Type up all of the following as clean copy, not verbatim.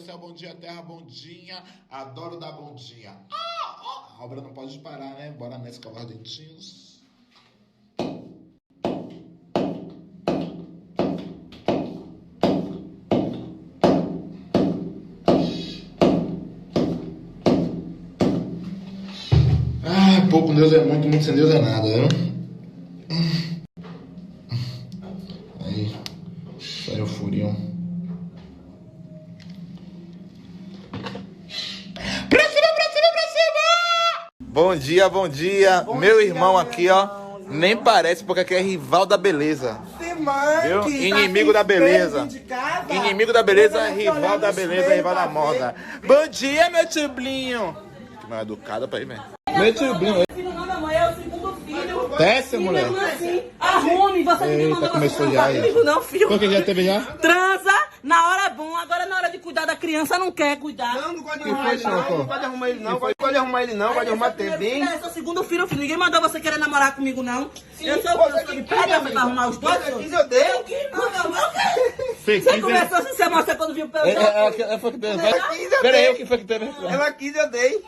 céu, bom dia, terra, bondinha. Adoro dar bondinha. A obra não pode parar, né? Bora nessa, escovar dentinhos. Pouco com Deus é muito, muito sem Deus é nada, viu? Aí, saiu o furinho. Pra cima! Bom dia, bom dia. Bom meu dia, irmão aqui, ó. irmão. Nem parece, porque aqui é rival da beleza. Viu? Tá Inimigo da beleza. Inimigo da beleza, rival da beleza, rival da moda. Bom dia, meu tublinho. Que mal educado pra ir, velho. Meu tublinho. Filho não, minha mãe, é o segundo filho. Desce, mulher. Mesmo assim, arrume, você ninguém mandou começou você já, transar comigo não, filho. Por que já teve já? Transa na hora bom, agora na hora de cuidar da criança não quer cuidar. Não gosto de arrumar ele não, não gosto de arrumar ele não, não gosto de arrumar ele não, gosto de arrumar TV bem. É seu segundo filho, filho, ninguém mandou você querer namorar comigo não. Eu sou você de que pedra, quis, você vai arrumar os dois? Você quis, eu dei. Eu quis, não, meu amor. Você Você começou assim, você mostra quando viu o pelo. Pera aí, o que foi que teve? Ela quis, eu dei.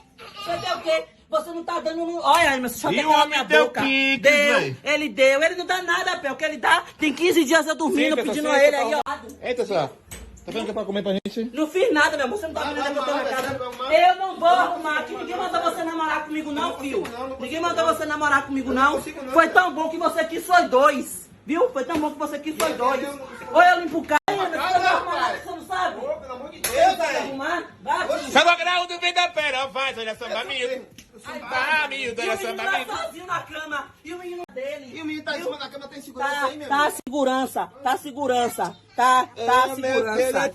Você deu o quê? Você não tá dando... Olha, mas você só E tem o pela homem minha deu boca. kicks, Deu, véi. ele deu. Ele não dá nada, Pé. O que ele dá, tem 15 dias eu dormindo, Sim, pedindo sim, a ele tá aí, ó. Eita, só. Tá vendo que é pra comer pra gente? Não fiz nada, meu amor. Você não tá aprendendo que eu tô na casa. Eu não vou arrumar aqui. Ninguém mandou você namorar comigo, não, filho. Ninguém mandou você namorar comigo, não. Foi tão bom que você quis foi dois. Viu? Foi tão bom que você quis foi dois. Ou eu limpo o carro, você não arruma nada, você não sabe? Pelo amor de Deus, Você vai velho. arrumar? Vai, filho. Samba grau do vem da pera, faz, olha samba miúdo. Samba miúdo, E o olha menino samba tá miúdo. sozinho na cama. E o menino dele. E o menino tá em cima da cama, tem segurança Tá, aí, meu tá a amigo. segurança, tá a segurança, tá a segurança.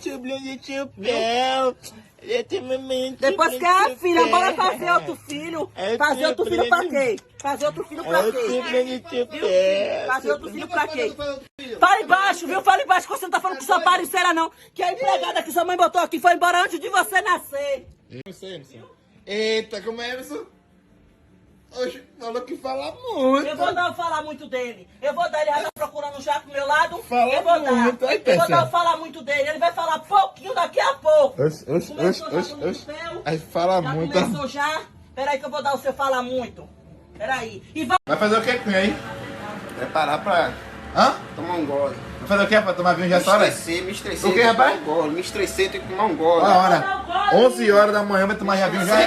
Depois que a filha, bora fazer outro filho. Fazer outro filho pra quê? Fazer outro filho pra quê? Fazer outro filho pra quê? Fala embaixo, viu? Fala embaixo, que você não tá falando com sua parceira, não. Que a empregada que sua mãe botou aqui foi embora antes de você nascer. Não sei, não sei. Eita, como é, Emerson? Oxe, falou que fala muito. Eu vou dar o falar muito dele. Eu vou dar, ele já tá procurando já pro meu lado. Fala eu vou muito. dar. Aí, Eu vou Tessa. dar o falar muito dele. Ele vai falar pouquinho daqui a pouco. Oxe. Aí fala Já muito. começou já? Peraí que eu vou dar o seu falar muito. Peraí. E vai... Vai fazer o que com aí? Preparar pra Hã? tomar um gole. Vai fazer o que pra tomar vinho já essa hora? Me estressei. O que, rapaz? Me estressei, tenho que tomar um gole. Olha a hora. 11 horas da manhã vai tomar já vinho já?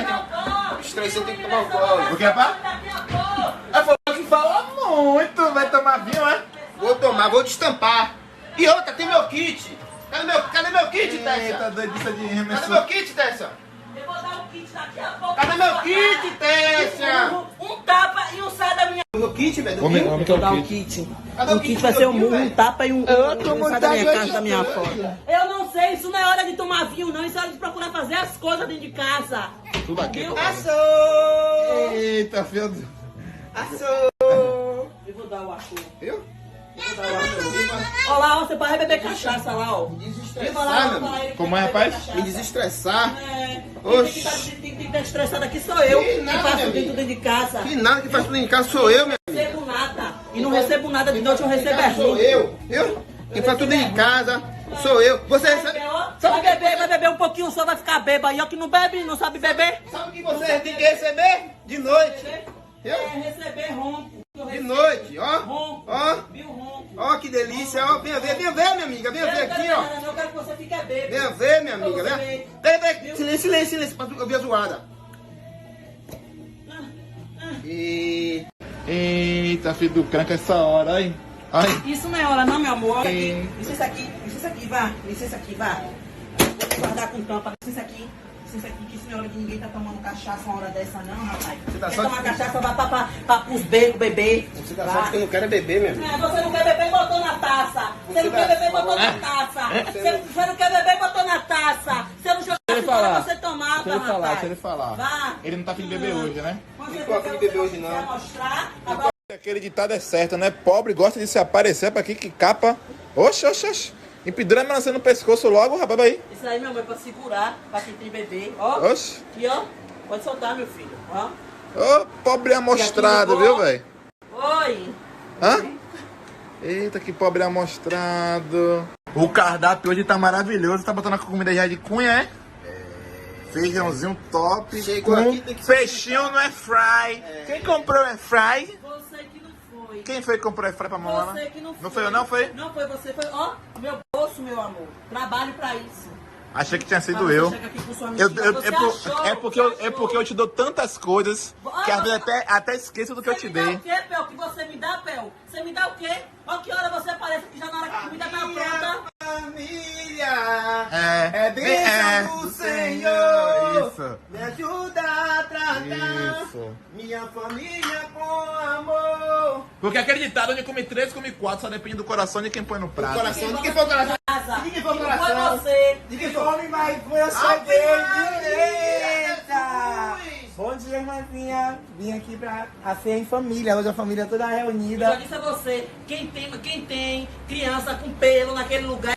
Me estressei, tenho que tomar um gole. O que, rapaz? Daqui a pouco. Aí falou que fala muito. Vai tomar vinho, é? Vou tomar, vou destampar. E outra, tem meu kit. Cadê meu kit, Eita, Tessa? doidiça de Cadê remessão. meu kit, Tessa? Eu vou dar o kit daqui a pouco. Cadê meu kit, Tessa? Um tapa e um sai da minha... Meu kit, velho? Homem, Vou dar um kit. Cadê o O kit kit vai do ser vinho, um velho? tapa e um tô sai da minha montado casa, da minha hoje, porta. Eu não sei, isso não é hora de tomar vinho, não. Isso é hora de procurar fazer as coisas dentro de casa. Tudo aqui. Viu? Assou! Eita, filho. Assou! Eu vou dar o açúcar. Viu? Olha lá, ó, você vai beber cachaça lá, ó. Desestressar, meu amigo. Como é, rapaz? Me desestressar. Quem tem que estar estressado aqui sou eu. Que nada, Que faço meu tudo amigo. dentro de casa. Que nada que faz tudo em casa sou eu, meu amigo. Não recebo nada. E não recebo nada de noite, eu recebo é Sou limpo. eu, viu? Quem faz tudo em casa sou eu. Você recebe. Vai beber um pouquinho só, vai ficar bêbado. E eu que não bebe, não sabe beber. Sabe o que você tem que receber? De noite. É receber ronco. De noite, ó. Ronco. Ó. Viu, ronco? Ó, que delícia, ó. Venha ver, minha amiga. Venha ver aqui, ó. Eu quero que você fique bêbado. Venha ver, minha amiga. Vem. Peraí. Silêncio, pra tu ouvir a zoada. E... Eita, filho do cranca, essa hora, aí. Ai. Isso não é hora não, meu amor. Licença aqui, vá. Licença aqui, vá. Vou guardar com tampa. Licença aqui, que senhora que ninguém tá tomando cachaça uma hora dessa não, rapaz. Você tá Quer só tomar de- cachaça, vai pra pros becos beber. Você tá achando que eu não quero beber, minha amiga? Você não quer beber, botou na taça. Você não quer beber, botou na taça. Você não quer beber, botou na taça. Você não jogasse fora, você tomava, rapaz. Se ele falar. Vá. Ele não tá afim de beber hoje, né? Quando Não tô afim de beber hoje, não. Quer mostrar, agora Aquele ditado é certo, né? Pobre gosta de se aparecer pra quem que capa. Oxe. Empedura a melancia no pescoço logo, rapaz, aí. isso aí, meu amor, é pra segurar, pra quem tem bebê. Ó, Oxe. aqui, ó. Pode soltar, meu filho. Ó. Ô, pobre amostrado, viu, velho? Oi. Hã? Eita, que pobre amostrado. O cardápio hoje tá maravilhoso. Tá botando a comida já de cunha, é? Feijãozinho top. Chegou com aqui, tem que ser peixinho no airfry. Quem comprou o airfry? Você que não foi. Quem foi que comprou o airfry pra Moana? Você que não foi. Não foi eu, não foi? Não foi você, foi, ó, meu bolso, meu amor. Trabalho pra isso. Achei que tinha Pra sido você eu. chegar aqui com sua mentira, você achou, É porque eu te dou tantas coisas que às vezes até esqueço do que eu te Você me dá dei. o quê, Pel? Que você me dá, Pel? Você me dá o quê? Ó, que hora você aparece aqui já na hora que a comida tá pronta? Família É bênção do Senhor. Isso. Me ajuda a tratar Isso. minha família com amor. Porque aquele ditado, onde come 3, come 4, só depende do coração de quem põe no prato. Coração, de quem foi o coração? Casa. De quem foi o Não coração? foi você. De quem foi? Come mais força Ave direita! Jesus! Bom dia, irmãzinha. Vim aqui pra a ceia em família. Hoje a família toda Eu já reunida. disse a você, quem tem criança com pelo naquele lugar